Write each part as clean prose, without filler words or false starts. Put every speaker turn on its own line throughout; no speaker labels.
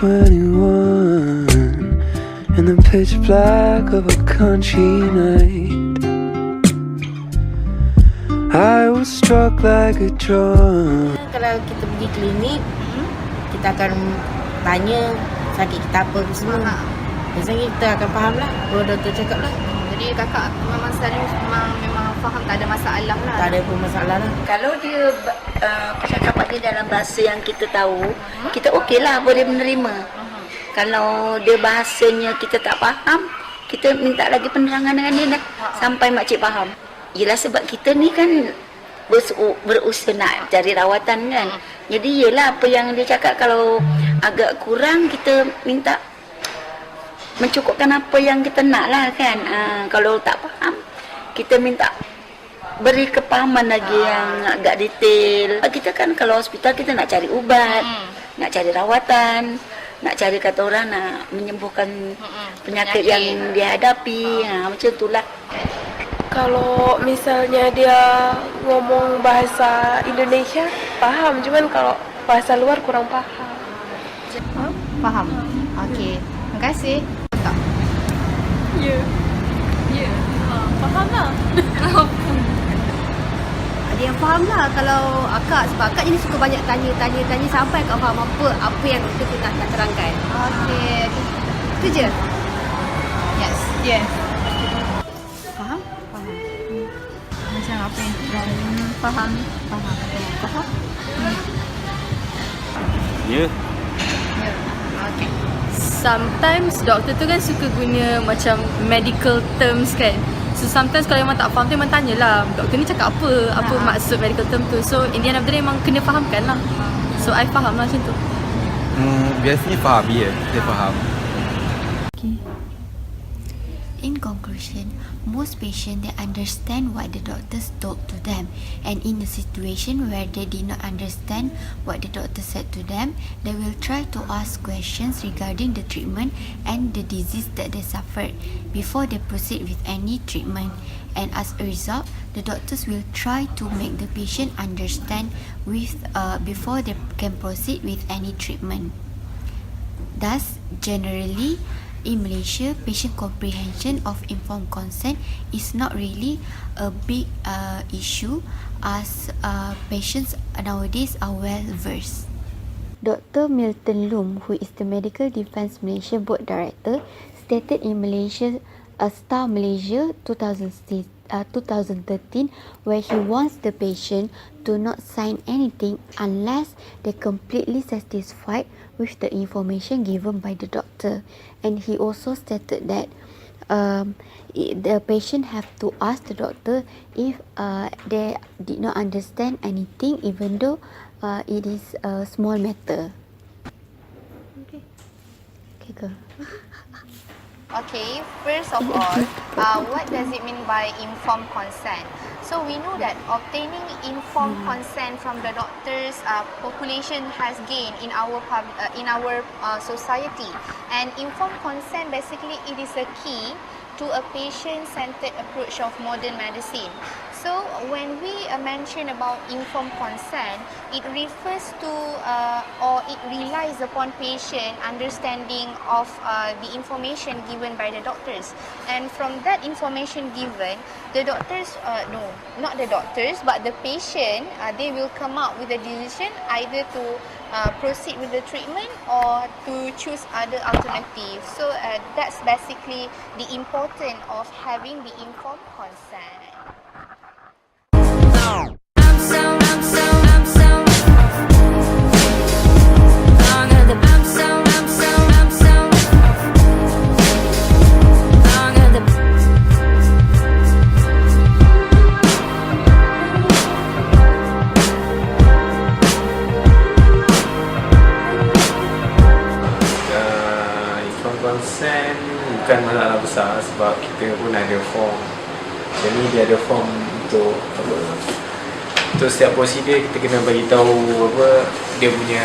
21 in the pitch black of a country night. I was struck like a drum.
Kalau kita pergi klinik, kita akan tanya sakit kita apa semua. Biasanya kita akan faham lah, kalau doktor cakap lah.
Jadi kakak memang selalu memang faham, tak ada masalah lah.
Tak ada pun masalah lah.
Kalau dia percakapan dia dalam bahasa yang kita tahu, kita okey lah, boleh menerima. Kalau dia bahasanya kita tak faham, kita minta lagi penerangan dengan dia dah, sampai makcik faham. Yelah sebab kita ni kan berusaha nak cari rawatan kan. Jadi yelah apa yang dia cakap, kalau agak kurang kita minta mencukupkan apa yang kita nak lah kan. Kalau tak faham, kita minta beri kepahaman lagi yang agak detail. Kita kan kalau hospital kita nak cari ubat, nak cari rawatan, nak cari kata orang nak menyembuhkan penyakit yang dia hadapi. Macam itulah.
Kalau misalnya dia ngomong bahasa Indonesia faham, cuman kalau bahasa luar kurang paham.
Faham? Okey. Terima kasih. Tak?
Ya. Faham lah.
Ada yang faham lah kalau akak, sebab akak jadi suka banyak tanya sampai akak faham apa yang doktor kita nak terangkan. Okey. Itu je? Yes. Faham? Macam apa yang faham?
Ya.
Okey.
Sometimes doktor tu kan suka guna macam medical terms kan. So sometimes kalau memang tak faham tu memang tanyalah, doktor ni cakap apa maksud medical term tu. So in the end of the day memang kena fahamkan lah. So I faham lah macam tu.
Biasanya faham, ya. Saya faham.
In conclusion, most patients they understand what the doctors told to them, and in a situation where they did not understand what the doctor said to them, they will try to ask questions regarding the treatment and the disease that they suffered before they proceed with any treatment. And as a result, the doctors will try to make the patient understand before they can proceed with any treatment. Thus, generally, in Malaysia, patient comprehension of informed consent is not really a big issue, as patients nowadays are well versed. Dr. Milton Loom, who is the Medical Defence Malaysia Board Director, stated in Star Malaysia 2013, where he wants the patient to not sign anything unless they completely satisfied with the information given by the doctor. And he also stated that the patient have to ask the doctor if they did not understand anything, even though it is a small matter. Okay, go.
Okay, first of all, what does it mean by informed consent? So we know that obtaining informed consent from the doctors, population has gained in our society, and informed consent basically it is a key to a patient-centered approach of modern medicine. So when we mention about informed consent, it refers to or it relies upon patient understanding of the information given by the doctors. And from that information given, the doctors, not the doctors, but the patient, they will come up with a decision either to proceed with the treatment or to choose other alternatives. So that's basically the importance of having the informed consent.
Consent bukan masalah besar sebab kita pun ada form. Jadi dia ada form untuk apa? Untuk setiap prosedur kita kena bagi tahu apa dia punya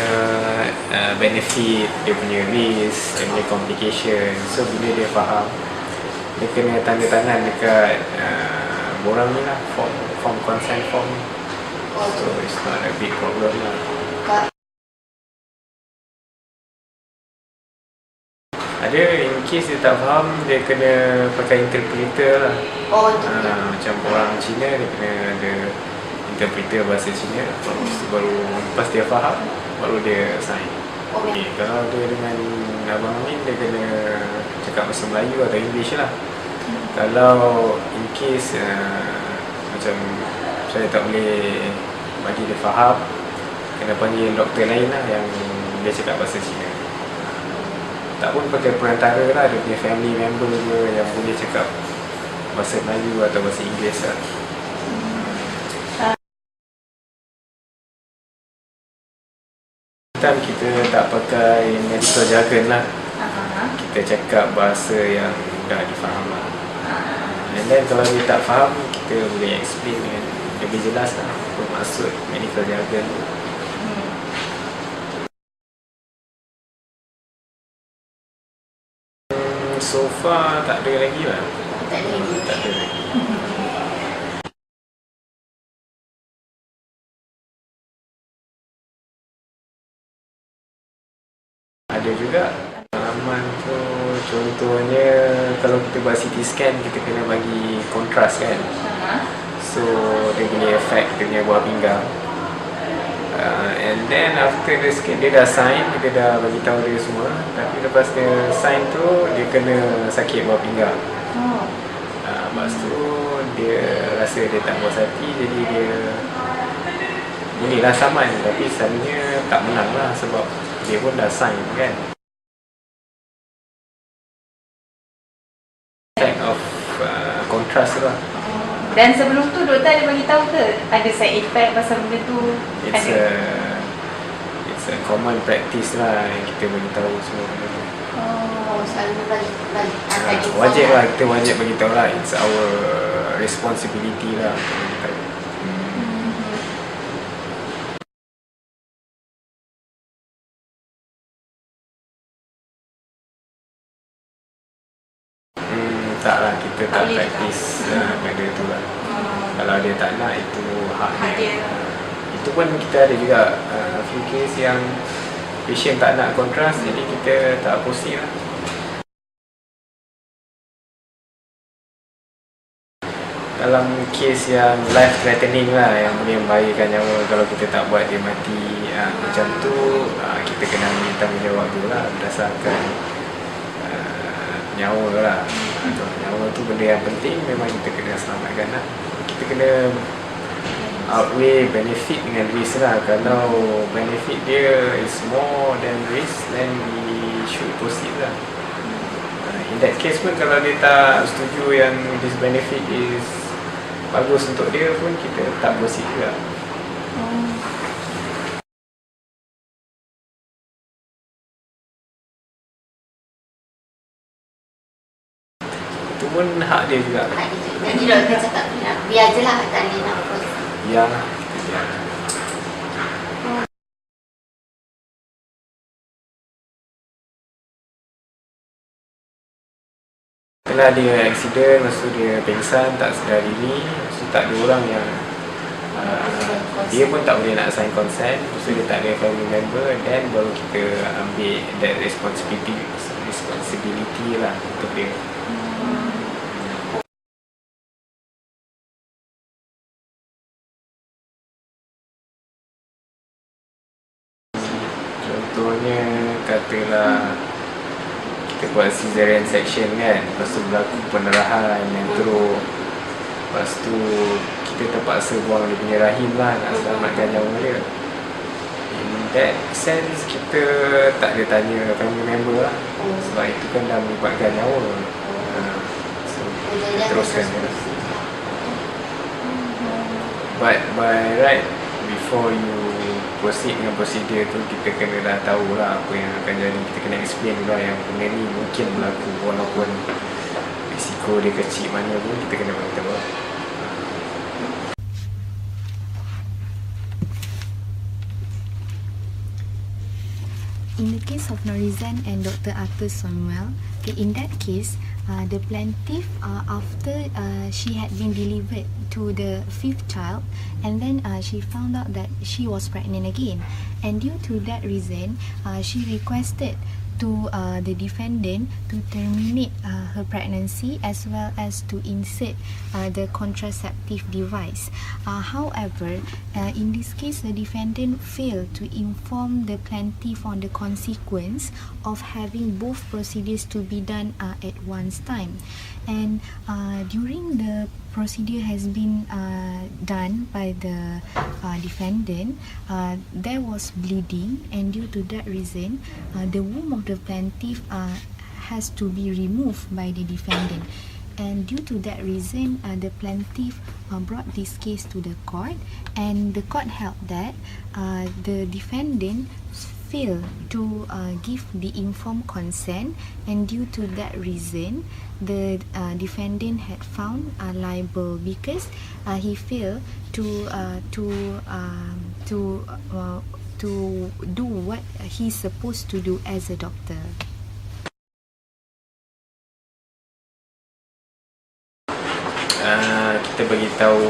benefit, dia punya risk, dia punya complication. So bila dia faham, dia kena tanda tangan dekat borang ni lah, form consent form. So it's not a big problem lah. Ada, in case dia tak faham, dia kena pakai interpreter lah.
Oh,
Macam orang Cina, dia kena ada interpreter bahasa Cina. Baru lepas dia faham, baru dia sign. Okay. Kalau dia dengan Abang Amin, dia kena cakap bahasa Melayu atau English lah. Kalau in case macam saya tak boleh bagi dia faham, kena panggil doktor lain lah yang dia cakap bahasa Cina. Tak pun pakai perantara lah, dia punya family member dia yang boleh cakap bahasa Melayu atau bahasa Inggeris lah. Kita tak pakai medical jargon lah. Kita cakap bahasa yang mudah difaham lah. And then kalau dia tak faham, kita boleh explain dengan lebih jelas lah apa maksud medical jargon. So far tak ada lagi lah. Tak ada lagi. Ada juga pengalaman tu, contohnya kalau kita buat CT scan, kita kena bagi kontras kan. So dia boleh affect kita punya buah pinggang. And then after the scan, dia dah sign, kita dah bagi tahu dia semua. Tapi lepas dia sign tu, dia kena sakit buah pinggang. Lepas tu dia rasa dia tak puas hati, jadi dia bolehlah saman. Tapi sebenarnya tak menang lah sebab dia pun dah sign kan. Effect of contrast tu lah.
Dan sebelum tu doktor ada bagi tahu ke ada side effect pasal benda tu?
It's a common practice lah yang kita bagi tahu semua benda tu.
Selalu bagi
wajib lah, kita wajib bagi tahu lah. It's our responsibility lah untuk bagi tahu. Tak lah, kita tak praktis benda tu lah. Kalau dia tak nak, itu hak dia. Itu pun kita ada juga few case yang patient tak nak kontras, jadi kita tak proceed lah. Dalam case yang life threatening lah, yang boleh membahayakan nyawa, kalau kita tak buat dia mati macam tu, kita kena ambil tanggungjawab tu lah berdasarkan nyawa lah. Nyawa tu benda yang penting, memang kita kena selamatkan lah. Kita kena outweigh benefit dengan risk lah. Kalau benefit dia is more than risk, then we should proceed lah. In that case pun, kalau dia tak setuju yang this benefit is bagus untuk dia pun, kita tak proceed juga. Itu pun hak dia juga.
Jadi doktor cakap biar je lah, tak boleh nak proceed.
Biar, biar. Kalau dia accident, lepas tu dia pengsan, tak sedar diri, lepas tu tak ada orang yang dia pun tak boleh nak sign consent, lepas tu dia tak ada family member, then baru kita ambil that responsibility lah untuk dia. Contohnya katalah kita buat cesarean section kan, lepas tu berlaku pendarahan yang teruk, lepas tu kita terpaksa buang dia punya rahim lah nak selamatkan nyawa dia. In that sense, kita tak ada tanya family member lah, sebab itu kan dah melibatkan nyawa. So teruskan dia. But by right, before you proceed dengan prosedur tu, kita kena dah tahu lah apa yang akan jadi. Kita kena explain lah yang benda ni mungkin berlaku, walaupun risiko dia kecil mana pun, kita kena beritahu lah.
In the case of Norizan and Dr. Arthur Samuel, okay, in that case, the plaintiff, after she had been delivered to the 5th child, and then she found out that she was pregnant again, and due to that reason, she requested
to the defendant to terminate her pregnancy as well as to insert the contraceptive device. However, in this case, the defendant failed to inform the plaintiff on the consequence of having both procedures to be done at once time. And during the procedure has been done by the defendant, there was bleeding, and due to that reason, the womb of the plaintiff has to be removed by the defendant. And due to that reason, the plaintiff brought this case to the court, and the court held that the defendant failed to give the informed consent, and due to that reason, the defendant had found liable because he failed to do what he's supposed to do as a doctor.
Kita bagi tahu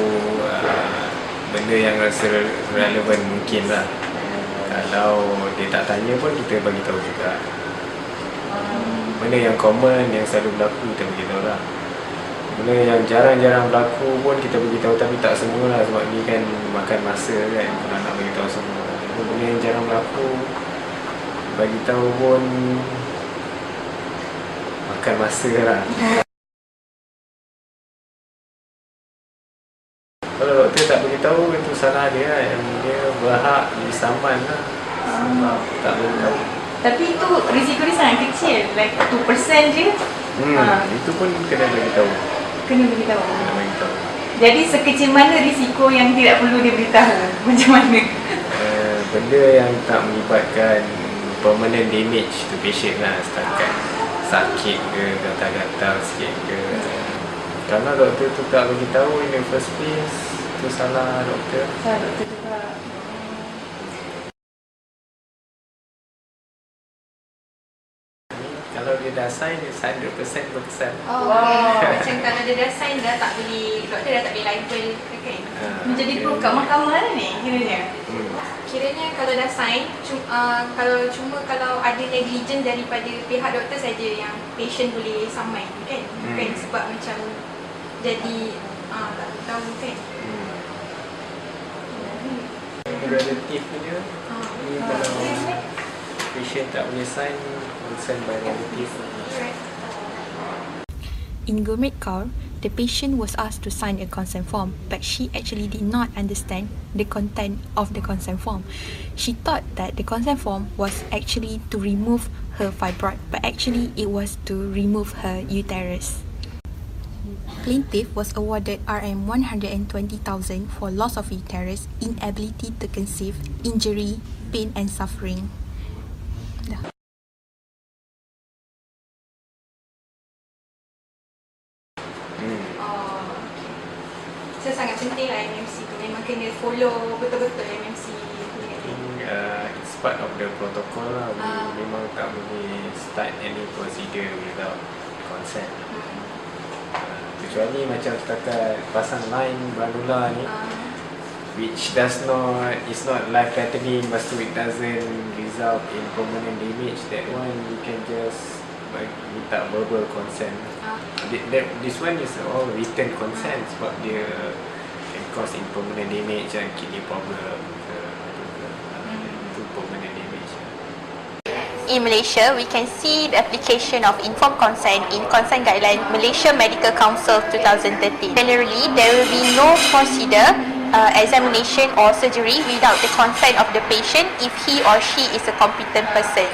benda yang rasa relevan mungkin lah. Kalau dia tak tanya pun kita bagi tahu juga. Benda yang common, yang selalu berlaku kita bagi tahu lah. Benda yang jarang-jarang berlaku pun kita bagi tahu, tapi tak semua lah, sebab ni kan makan masa kan kalau nak bagi tahu semua. Benda yang jarang berlaku bagi tahu pun makan masa lah. Kalau doktor tak beritahu, itu salah dia lah. Yang dia berhak disaman lah. Sebab tak beritahu.
Tapi itu risiko dia sangat kecil, like 2% je.
Itu pun kena beritahu.
Kena beritahu.
Kena beritahu.
Jadi sekecil mana risiko yang tidak perlu dia beritahu? Macam mana?
Benda yang tak melibatkan permanent damage to patient lah. Setakat sakit ke, gatal-gatal sikit ke. Kalau doktor tu tak beritahu in the first place, tu salah doktor.
Salah doktor juga.
Kalau dia dah sign, dia 100% berkesan.
Oh, wow. Macam kalau dia dah sign, dah tak boleh, doktor dah tak boleh liable kan? Menjadi proof kat mahkamah lah ni kiranya.
Kiranya kalau dah sign, kalau ada negligence daripada pihak doktor saja yang patient boleh saman kan? Bukan sebab macam jadi tak tahu kan?
Relatif punya. Kalau patient tak boleh sign, consent by relative.
In Gurmeet Kaur, the patient was asked to sign a consent form, but she actually did not understand the content of the consent form. She thought that the consent form was actually to remove her fibroid, but actually it was to remove her uterus. Plaintiff was awarded Rm 120,000 for loss of uterus, inability to conceive, injury, pain and suffering. Dah.
So sangat penting lah MMC tu, memang kena follow betul-betul MMC punya ni.
It's part of the protocol lah. Memang tak boleh start any procedure without consent. Kecuali macam setakat pasang line balula ni, which is not life threatening, lepas tu it doesn't result in permanent damage. That one you can just minta verbal consent. This one is all written consent sebab dia can cause permanent damage and kidney problem. Itu permanent damage.
In Malaysia, we can see the application of informed consent in Consent Guideline Malaysia Medical Council 2013. Generally, there will be no procedure, examination or surgery without the consent of the patient if he or she is a competent person.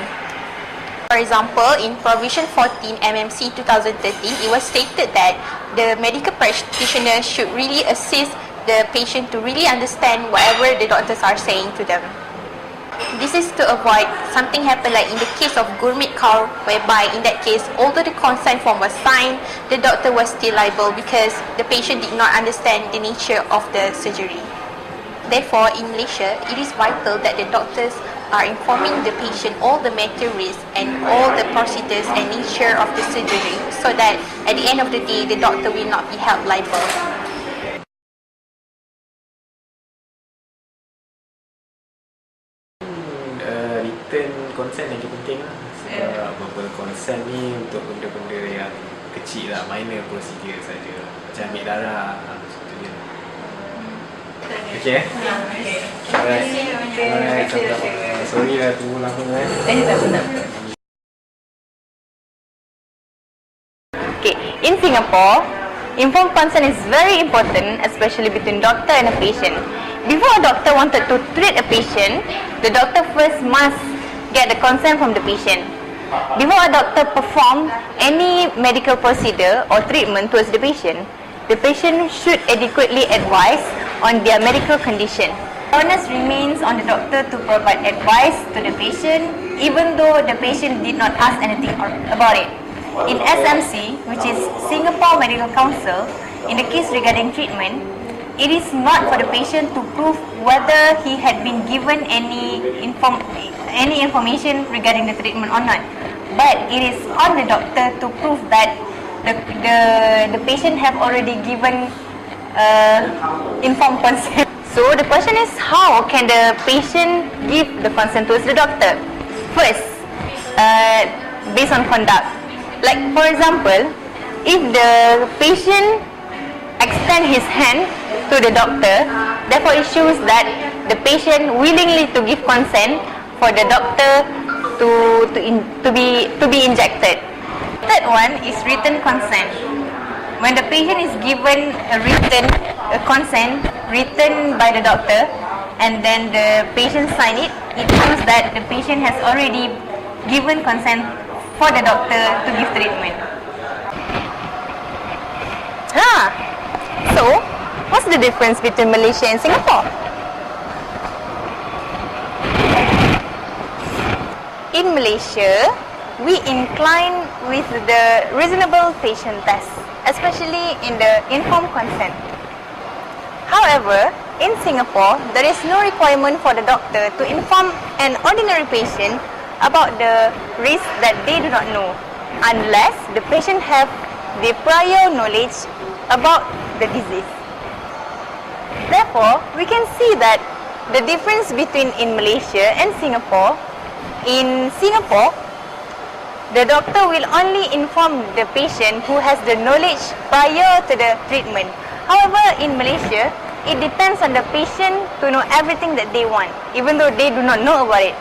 For example, in Provision 14 MMC 2013, it was stated that the medical practitioner should really assist the patient to really understand whatever the doctors are saying to them. This is to avoid something happen like in the case of Gurmeet Kaur, whereby in that case, although the consent form was signed, the doctor was still liable because the patient did not understand the nature of the surgery. Therefore, in Malaysia, it is vital that the doctors are informing the patient all the medical risks and all the procedures and nature of the surgery, so that at the end of the day, the doctor will not be held liable.
Written consent yang penting lah. verbal consent ni untuk benda-benda yang kecil lah, minor procedure saja. Macam ambil darah, macam tu je. Okay? Alright. Alright, sama-sama. Sorry lah tunggu lama
Okay, in Singapore, informed consent is very important, especially between doctor and a patient. Before a doctor wanted to treat a patient, the doctor first must get the consent from the patient. Before a doctor perform any medical procedure or treatment towards the patient should adequately advise on their medical condition. Onus remains on the doctor to provide advice to the patient, even though the patient did not ask anything about it. In SMC, which is Singapore Medical Council, in the case regarding treatment, it is not for the patient to prove whether he had been given any information regarding the treatment or not, but it is on the doctor to prove that the patient have already given informed consent. So the question is, how can the patient give the consent towards the doctor? First, based on conduct. Like for example, if the patient extend his hand to the doctor, therefore it shows that the patient willingly to give consent for the doctor to be injected. Third one is written consent. When the patient is given a consent written by the doctor, and then the patient sign it, it shows that the patient has already given consent for the doctor to give treatment. So what's the difference between Malaysia and Singapore? In Malaysia, we incline with the reasonable patient test, especially in the informed consent. However, in Singapore, there is no requirement for the doctor to inform an ordinary patient about the risk that they do not know, unless the patient have the prior knowledge about the disease. Therefore, we can see that the difference between in Malaysia and Singapore, in Singapore, the doctor will only inform the patient who has the knowledge prior to the treatment. However, in Malaysia, it depends on the patient to know everything that they want, even though they do not know about it.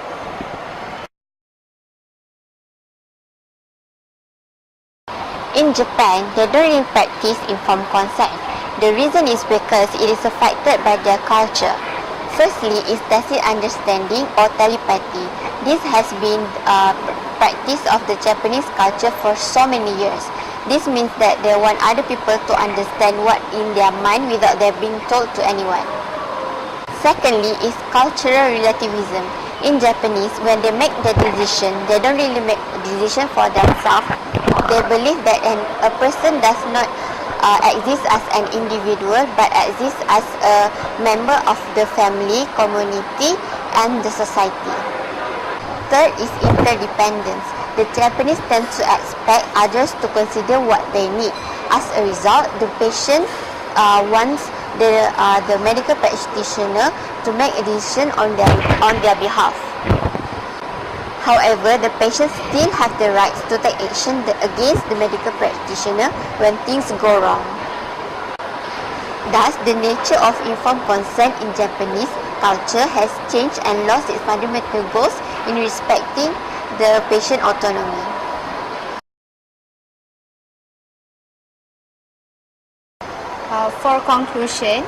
In Japan, they don't really practice informed consent. The reason is because it is affected by their culture. Firstly, is tacit understanding or telepathy. This has been practice of the Japanese culture for so many years. This means that they want other people to understand what in their mind without their being told to anyone. Secondly, is cultural relativism. In Japanese, when they make the decision, they don't really make a decision for themselves. They believe that a person does not exist as an individual, but exists as a member of the family, community, and the society. Third is interdependence. The Japanese tend to expect others to consider what they need. As a result, the patient wants the medical practitioner to make a decision on their behalf. However, the patient still have the rights to take action against the medical practitioner when things go wrong. Thus, the nature of informed consent in Japanese culture has changed and lost its fundamental goals in respecting the patient autonomy.
For conclusion,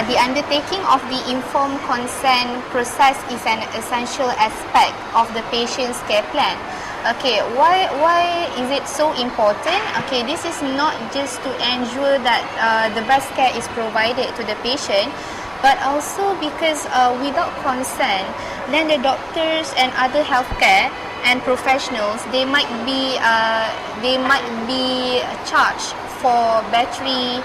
the undertaking of the informed consent process is an essential aspect of the patient's care plan. Okay, why is it so important? Okay, this is not just to ensure that the best care is provided to the patient, but also because without consent, then the doctors and other healthcare and professionals they might be charged for battery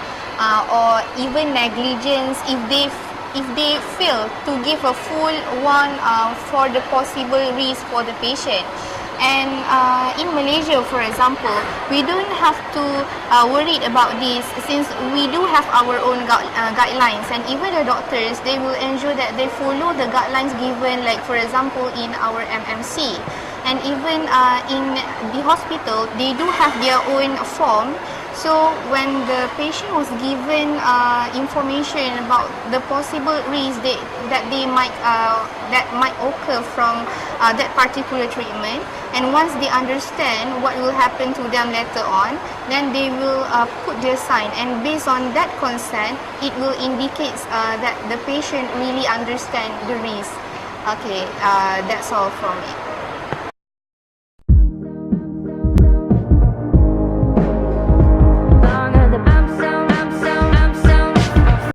or even negligence if they fail to give a full one for the possible risk for the patient. And in Malaysia, for example, we don't have to worry about this since we do have our own guidelines, and even the doctors, they will ensure that they follow the guidelines given, like for example in our MMC. And even in the hospital, they do have their own form. So when the patient was given information about the possible risks that might occur from that particular treatment, and once they understand what will happen to them later on, then they will put their sign, and based on that consent, it will indicate that the patient really understand the risk. Okay, that's all from me.